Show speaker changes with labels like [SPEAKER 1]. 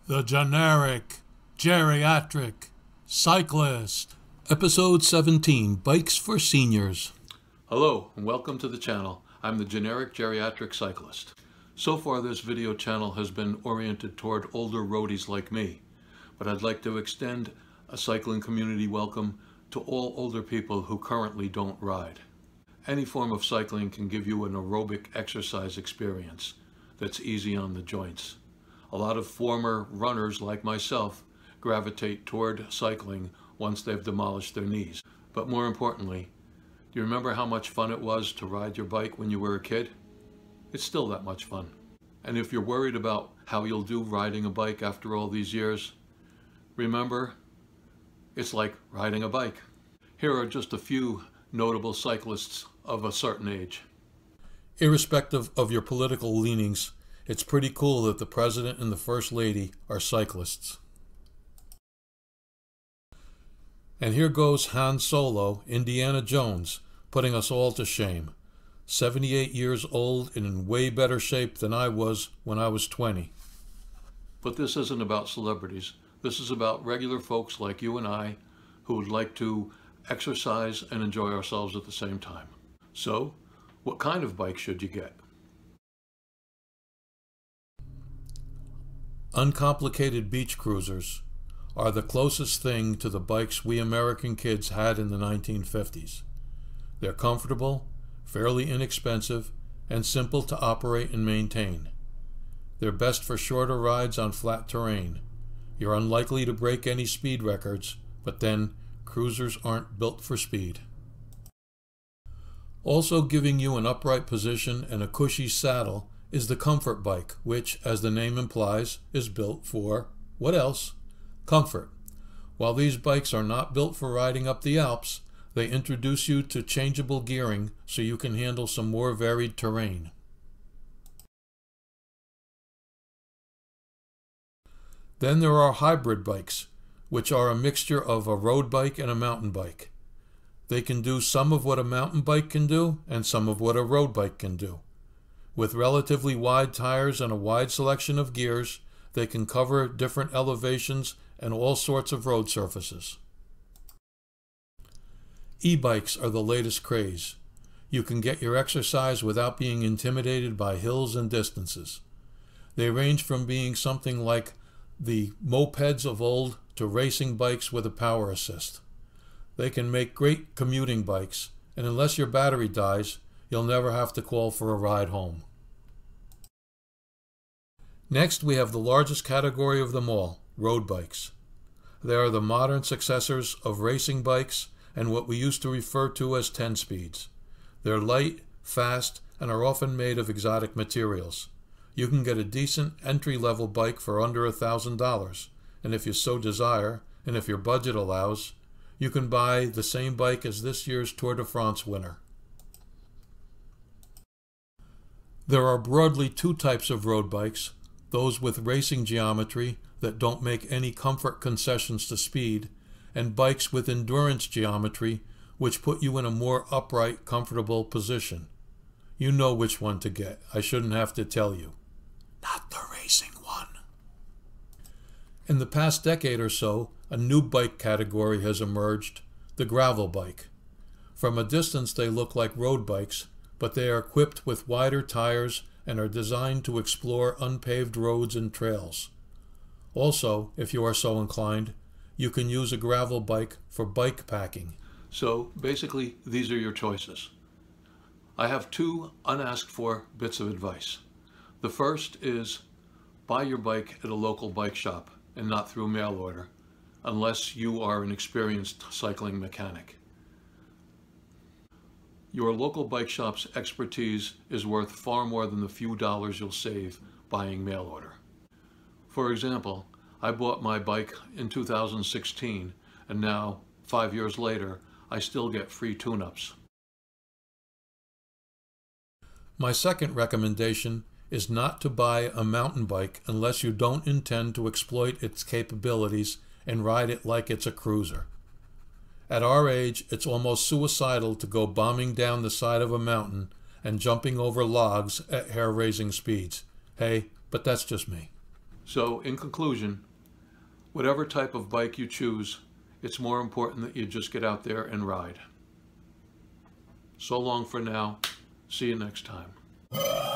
[SPEAKER 1] The generic, geriatric, cyclist. Episode 17, Bikes for Seniors.
[SPEAKER 2] Hello and welcome to the channel. I'm the generic geriatric cyclist. So far this video channel has been oriented toward older roadies like me, but I'd like to extend a cycling community welcome to all older people who currently don't ride. Any form of cycling can give you an aerobic exercise experience that's easy on the joints. A lot of former runners like myself gravitate toward cycling once they've demolished their knees. But more importantly, do you remember how much fun it was to ride your bike when you were a kid? It's still that much fun. And if you're worried about how you'll do riding a bike after all these years, remember, it's like riding a bike. Here are just a few notable cyclists of a certain age.
[SPEAKER 1] Irrespective of your political leanings, it's pretty cool that the President and the First Lady are cyclists. And here goes Han Solo, Indiana Jones, putting us all to shame. 78 years old and in way better shape than I was when I was 20.
[SPEAKER 2] But this isn't about celebrities. This is about regular folks like you and I who would like to exercise and enjoy ourselves at the same time. So, what kind of bike should you get?
[SPEAKER 1] Uncomplicated beach cruisers are the closest thing to the bikes we American kids had in the 1950s. They're comfortable, fairly inexpensive, and simple to operate and maintain. They're best for shorter rides on flat terrain. You're unlikely to break any speed records, but then cruisers aren't built for speed. Also giving you an upright position and a cushy saddle is the comfort bike, which, as the name implies, is built for, what else? Comfort. While these bikes are not built for riding up the Alps, they introduce you to changeable gearing so you can handle some more varied terrain. Then there are hybrid bikes, which are a mixture of a road bike and a mountain bike. They can do some of what a mountain bike can do and some of what a road bike can do. With relatively wide tires and a wide selection of gears, they can cover different elevations and all sorts of road surfaces. E-bikes are the latest craze. You can get your exercise without being intimidated by hills and distances. They range from being something like the mopeds of old to racing bikes with a power assist. They can make great commuting bikes, and unless your battery dies, you'll never have to call for a ride home. Next, we have the largest category of them all, road bikes. They are the modern successors of racing bikes and what we used to refer to as 10-speeds. They're light, fast, and are often made of exotic materials. You can get a decent entry-level bike for under $1,000, and if you so desire, and if your budget allows, you can buy the same bike as this year's Tour de France winner. There are broadly two types of road bikes, those with racing geometry that don't make any comfort concessions to speed, and bikes with endurance geometry which put you in a more upright, comfortable position. You know which one to get. I shouldn't have to tell you. Not the racing one. In the past decade or so, a new bike category has emerged, the gravel bike. From a distance they look like road bikes, but they are equipped with wider tires and are designed to explore unpaved roads and trails. Also, if you are so inclined, you can use a gravel bike for bike packing.
[SPEAKER 2] So basically, these are your choices. I have two unasked for bits of advice. The first is buy your bike at a local bike shop and not through mail order, unless you are an experienced cycling mechanic. Your local bike shop's expertise is worth far more than the few dollars you'll save buying mail order. For example, I bought my bike in 2016, and now, 5 years later, I still get free tune-ups.
[SPEAKER 1] My second recommendation is not to buy a mountain bike unless you don't intend to exploit its capabilities and ride it like it's a cruiser. At our age, it's almost suicidal to go bombing down the side of a mountain and jumping over logs at hair-raising speeds. Hey, but that's just me.
[SPEAKER 2] So in conclusion, whatever type of bike you choose, it's more important that you just get out there and ride. So long for now. See you next time.